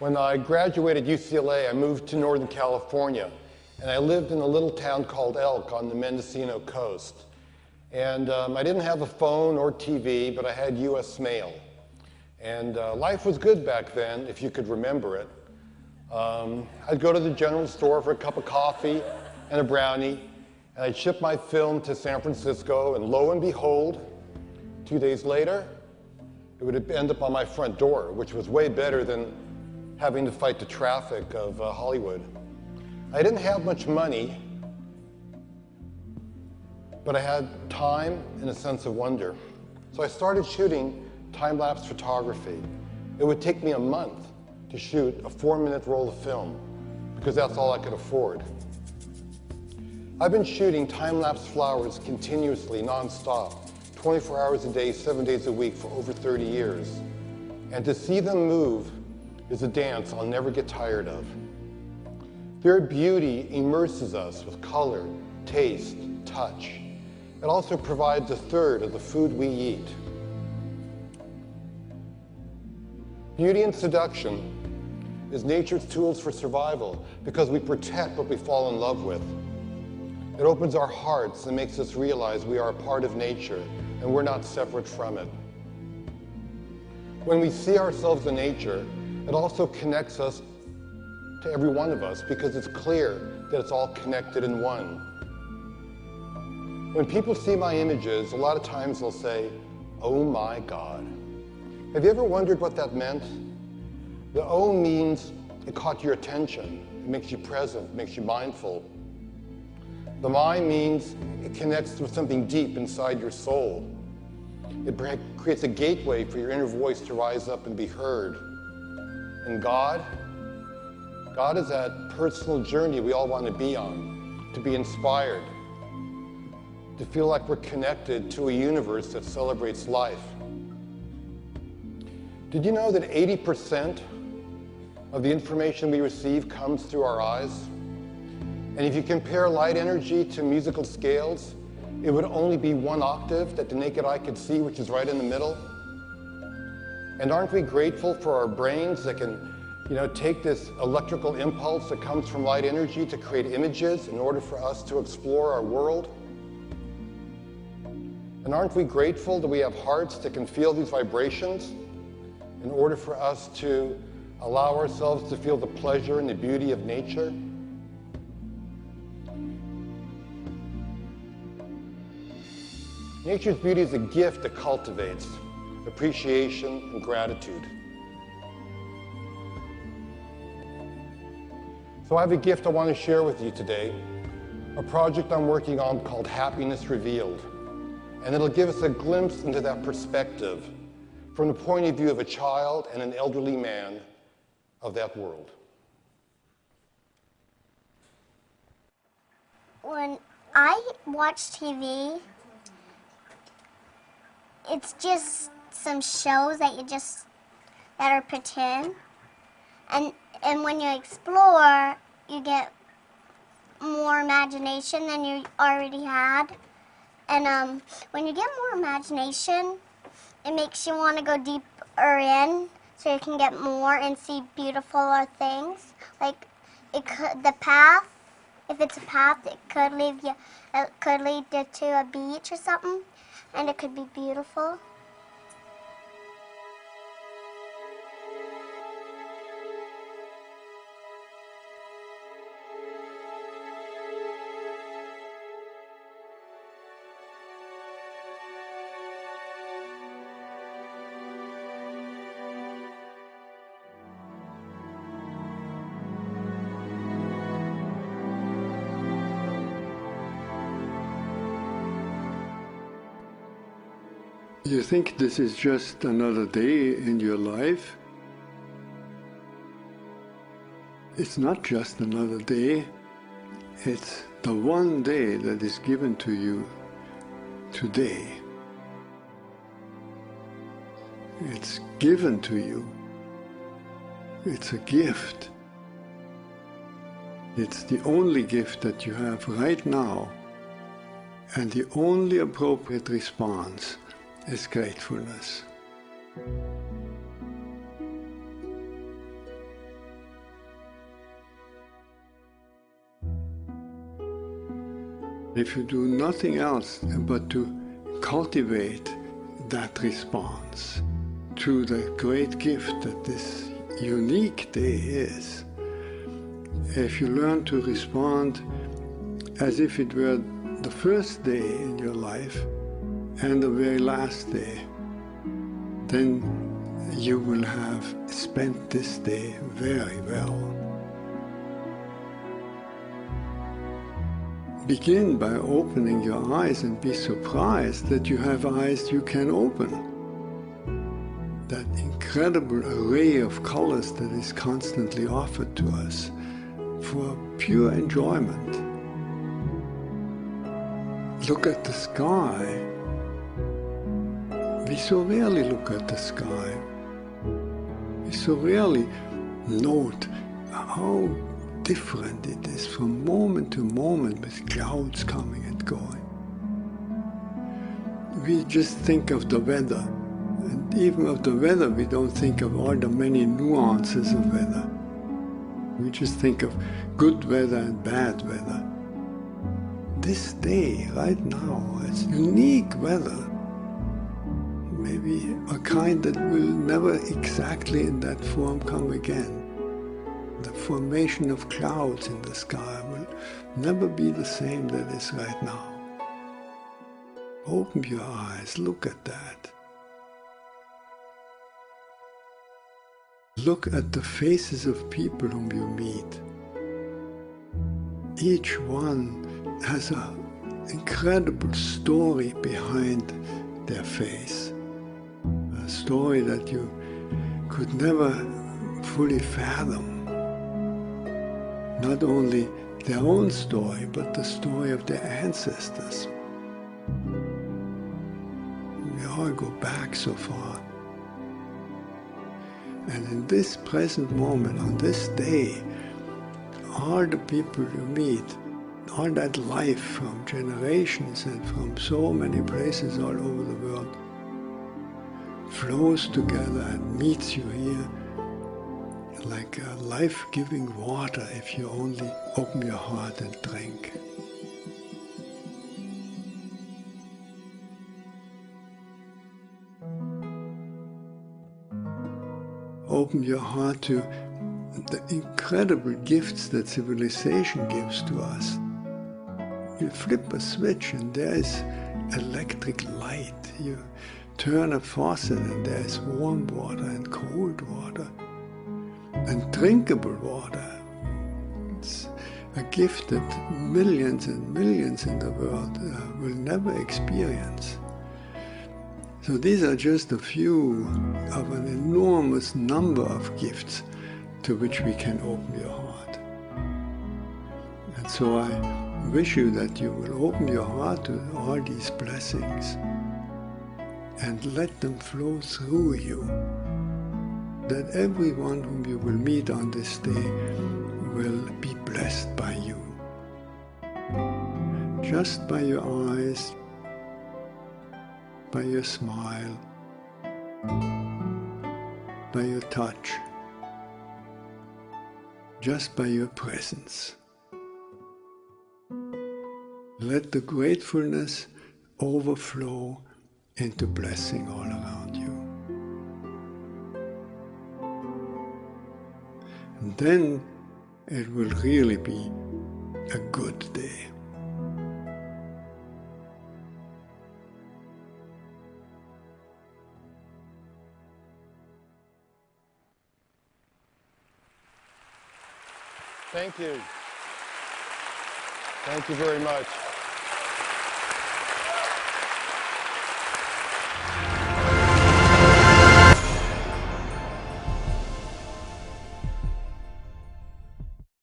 When I graduated UCLA, I moved to Northern California, and I lived in a little town called Elk on the Mendocino coast. And I didn't have a phone or TV, but I had US mail. And life was good back then, if you could remember it. I'd go to the general store for a cup of coffee and a brownie, and I'd ship my film to San Francisco, and lo and behold, 2 days later, it would end up on my front door, which was way better than having to fight the traffic of Hollywood. I didn't have much money, but I had time and a sense of wonder. So I started shooting time-lapse photography. It would take me a month to shoot a 4-minute roll of film, because that's all I could afford. I've been shooting time-lapse flowers continuously, non-stop, 24 hours a day, 7 days a week for over 30 years. And to see them move is a dance I'll never get tired of. Their beauty immerses us with color, taste, touch. It also provides a third of the food we eat. Beauty and seduction is nature's tools for survival because we protect what we fall in love with. It opens our hearts and makes us realize we are a part of nature and we're not separate from it. When we see ourselves in nature, it also connects us to every one of us because it's clear that it's all connected in one. When people see my images, a lot of times they'll say, "Oh my God." Have you ever wondered what that meant? The "oh" means it caught your attention. It makes you present, makes you mindful. The "my" means it connects with something deep inside your soul. It creates a gateway for your inner voice to rise up and be heard. And God is that personal journey we all want to be on, to be inspired, to feel like we're connected to a universe that celebrates life. Did you know that 80% of the information we receive comes through our eyes? And if you compare light energy to musical scales, it would only be 1 octave that the naked eye could see, which is right in the middle. And aren't we grateful for our brains that can, take this electrical impulse that comes from light energy to create images in order for us to explore our world? And aren't we grateful that we have hearts that can feel these vibrations in order for us to allow ourselves to feel the pleasure and the beauty of nature? Nature's beauty is a gift that cultivates appreciation and gratitude. So I have a gift I want to share with you today, a project I'm working on called Happiness Revealed. And it'll give us a glimpse into that perspective from the point of view of a child and an elderly man of that world. When I watch TV, it's just some shows that are pretend. And when you explore, you get more imagination than you already had. And when you get more imagination, it makes you want to go deeper in so you can get more and see beautiful things. Like the path, if it's a path, it could lead you to a beach or something, and it could be beautiful. You think this is just another day in your life? It's not just another day. It's the one day that is given to you today. It's given to you. It's a gift. It's the only gift that you have right now, and the only appropriate response is gratefulness. If you do nothing else but to cultivate that response to the great gift that this unique day is, if you learn to respond as if it were the first day in your life and the very last day, then you will have spent this day very well. Begin by opening your eyes and be surprised that you have eyes you can open. That incredible array of colors that is constantly offered to us for pure enjoyment. Look at the sky. We so rarely look at the sky. We so rarely note how different it is from moment to moment with clouds coming and going. We just think of the weather, and even of the weather we don't think of all the many nuances of weather. We just think of good weather and bad weather. This day, right now, is unique weather. Maybe a kind that will never exactly in that form come again. The formation of clouds in the sky will never be the same that is right now. Open your eyes, look at that. Look at the faces of people whom you meet. Each one has an incredible story behind their face. A story that you could never fully fathom. Not only their own story, but the story of their ancestors. We all go back so far. And in this present moment, on this day, all the people you meet, all that life from generations and from so many places all over the world, flows together and meets you here like a life-giving water if you only open your heart and drink. Open your heart to the incredible gifts that civilization gives to us. You flip a switch and there is electric light. You turn a faucet and there is warm water and cold water. And drinkable water. It's a gift that millions and millions in the world will never experience. So these are just a few of an enormous number of gifts to which we can open your heart. And so I wish you that you will open your heart to all these blessings and let them flow through you. That everyone whom you will meet on this day will be blessed by you. Just by your eyes, by your smile, by your touch, just by your presence. Let the gratefulness overflow into blessing all around you. And then it will really be a good day. Thank you. Thank you very much.